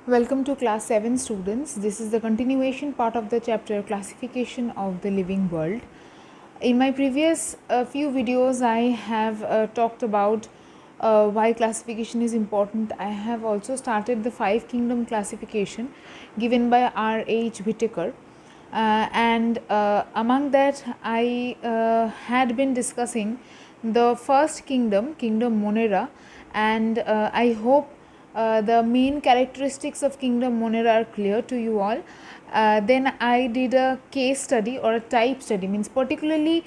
Welcome to class 7 students. This is the continuation part of the chapter classification of the living world. In my previous few videos I have talked about why classification is important. I have also started the 5 kingdom classification given by R.H. Whitaker. And among that I had been discussing the first kingdom, Kingdom Monera, and I hope the main characteristics of Kingdom Monera are clear to you all. Then I did a case study or a type study, means particular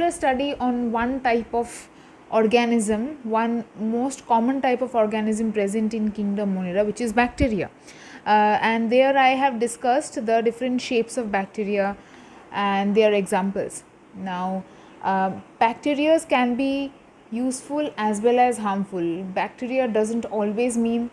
study on one type of organism, one most common type of organism present in Kingdom Monera, which is bacteria. And there I have discussed the different shapes of bacteria and their examples. Now, bacteria can be useful as well as harmful. Bacteria doesn't always mean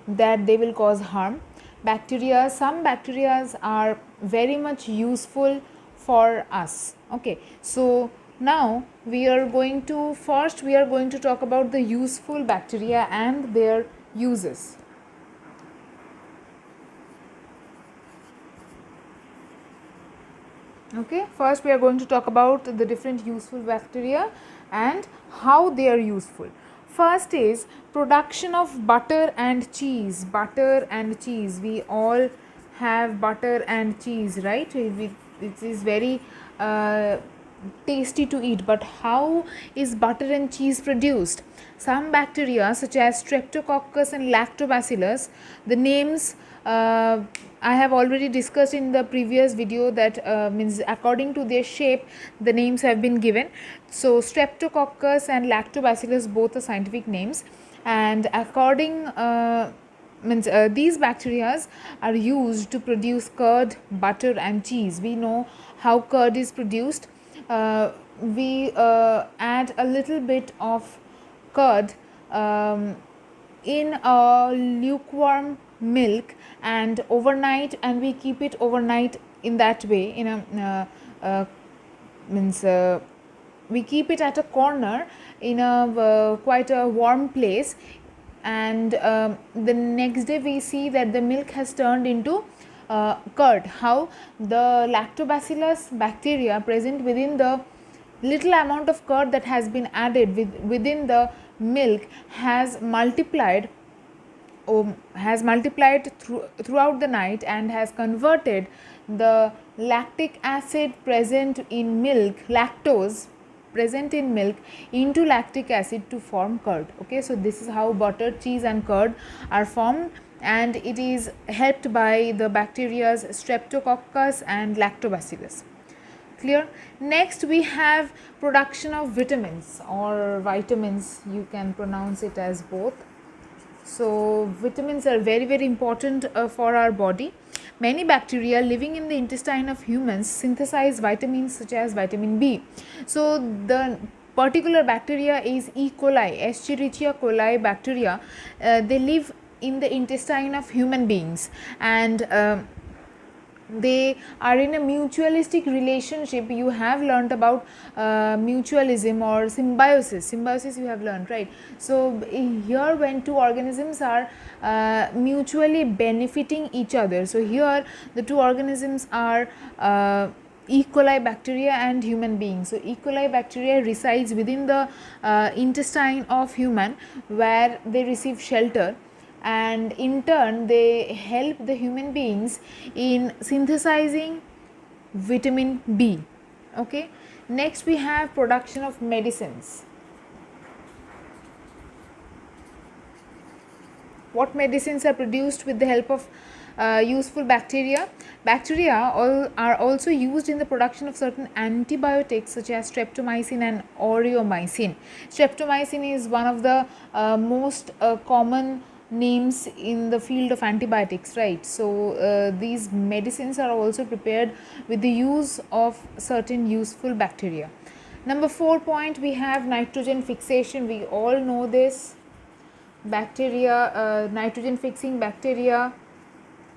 that they will cause harm. Some bacteria are very much useful for us. Okay, so now we are going to talk about the useful bacteria and their uses. Okay, first we are going to talk about the different useful bacteria and how they are useful. First is production of butter and cheese. Butter and cheese, we all have butter and cheese, right? It is very tasty to eat, but how is butter and cheese produced? Some bacteria such as Streptococcus and Lactobacillus, the names I have already discussed in the previous video, that means according to their shape the names have been given. So Streptococcus and Lactobacillus, both are scientific names, and according these bacteria are used to produce curd, butter and cheese. We know how curd is produced. We add a little bit of curd in a lukewarm milk and overnight, and we keep it overnight in that way, in a we keep it at a corner in a quite a warm place, and the next day we see that the milk has turned into curd. How? The lactobacillus bacteria present within the little amount of curd that has been added within the milk has multiplied throughout the night and has converted the lactic acid present in milk, lactose present in milk, into lactic acid to form curd. Okay, so this is how butter, cheese and curd are formed, and it is helped by the bacteria Streptococcus and Lactobacillus. Clear? Next we have production of vitamins, or vitamins, you can pronounce it as both. So vitamins are very important for our body. Many bacteria living in the intestine of humans synthesize vitamins such as vitamin B. So the particular bacteria is E. coli, Escherichia coli bacteria. They live in the intestine of human beings, and they are in a mutualistic relationship. You have learnt about mutualism or symbiosis you have learnt, right? So here, when two organisms are mutually benefiting each other, so here the two organisms are E. coli bacteria and human beings. So E. coli bacteria resides within the intestine of human, where they receive shelter, and in turn they help the human beings in synthesizing vitamin B. Okay, next we have production of medicines. What medicines are produced with the help of useful bacteria? Bacteria are also used in the production of certain antibiotics such as streptomycin and aureomycin. Streptomycin is one of the most common names in the field of antibiotics, right? So these medicines are also prepared with the use of certain useful bacteria. Number 4 point, we have nitrogen fixation. We all know this bacteria, nitrogen fixing bacteria,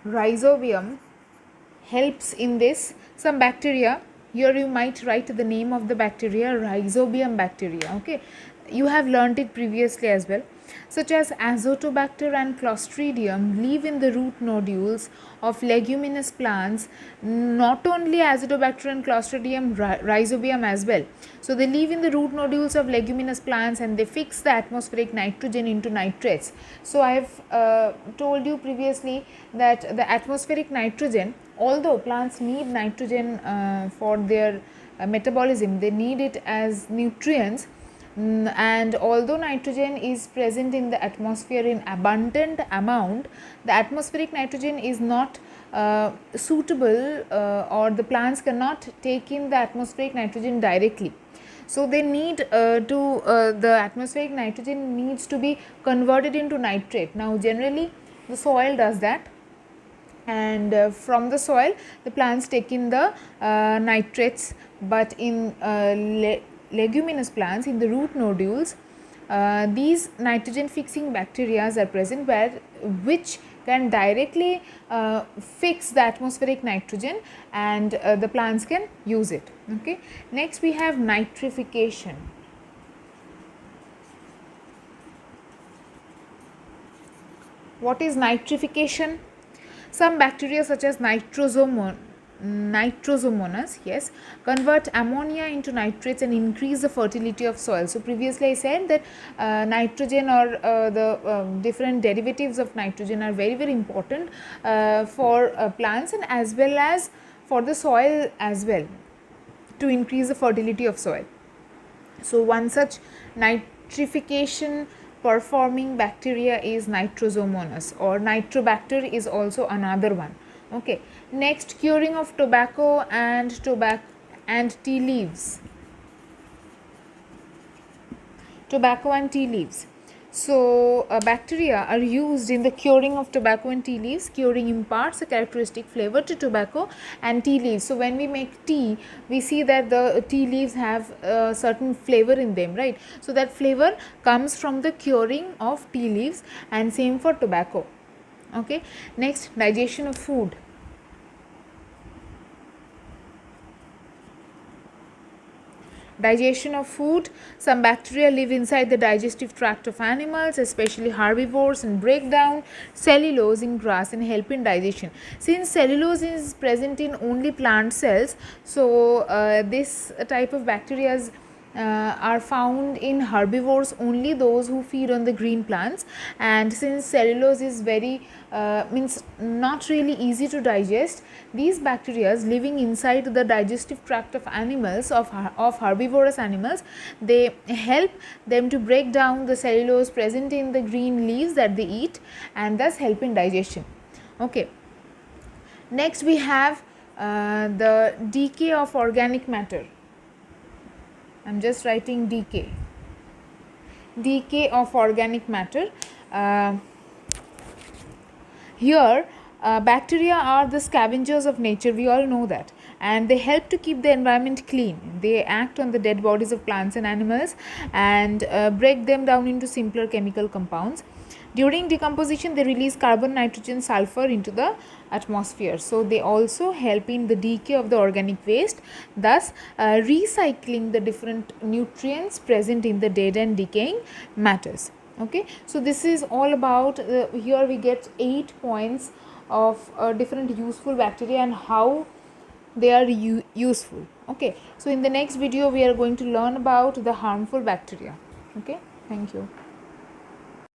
Rhizobium helps in this. Some bacteria, here you might write the name of the bacteria, Rhizobium bacteria. Okay, you have learnt it previously as well. such as Azotobacter and Clostridium, live in the root nodules of leguminous plants, not only Azotobacter and Clostridium, Rhizobium as well. So, they live in the root nodules of leguminous plants and they fix the atmospheric nitrogen into nitrates. So, I have told you previously that the atmospheric nitrogen, although plants need nitrogen for their metabolism, they need it as nutrients. And although nitrogen is present in the atmosphere in abundant amount, the atmospheric nitrogen is not suitable or the plants cannot take in the atmospheric nitrogen directly. So, they need the atmospheric nitrogen needs to be converted into nitrate. Now, generally the soil does that, and from the soil the plants take in the nitrates, but in leguminous plants, in the root nodules, these nitrogen fixing bacteria are present which can directly fix the atmospheric nitrogen, and the plants can use it. Okay. Next we have nitrification. What is nitrification? Some bacteria such as Nitrosomonas, yes, convert ammonia into nitrates and increase the fertility of soil. So, previously I said that nitrogen or the different derivatives of nitrogen are very, very important for plants and as well as for the soil as well, to increase the fertility of soil. So, one such nitrification performing bacteria is Nitrosomonas, or Nitrobacter is also another one. Okay. Next, curing of tobacco and tea leaves. Tobacco and tea leaves. So, bacteria are used in the curing of tobacco and tea leaves. Curing imparts a characteristic flavor to tobacco and tea leaves. So, when we make tea, we see that the tea leaves have a certain flavor in them, right. So, that flavor comes from the curing of tea leaves, and same for tobacco. Okay. Next, digestion of food. Digestion of food. Some bacteria live inside the digestive tract of animals, especially herbivores, and break down cellulose in grass and help in digestion. Since cellulose is present in only plant cells, so this type of bacteria are found in herbivores, only those who feed on the green plants, and since cellulose is very means not really easy to digest, these bacteria living inside the digestive tract of animals, of herbivorous animals, they help them to break down the cellulose present in the green leaves that they eat, and thus help in digestion. Okay. Next we have the decay of organic matter. I am just writing decay. Decay of organic matter. Here bacteria are the scavengers of nature, we all know that, and they help to keep the environment clean. They act on the dead bodies of plants and animals and break them down into simpler chemical compounds. During decomposition, they release carbon, nitrogen, sulfur into the atmosphere. So, they also help in the decay of the organic waste, thus recycling the different nutrients present in the dead and decaying matters. Okay. So, this is all about, here we get 8 points of different useful bacteria and how they are useful. Okay. So, in the next video, we are going to learn about the harmful bacteria. Okay. Thank you.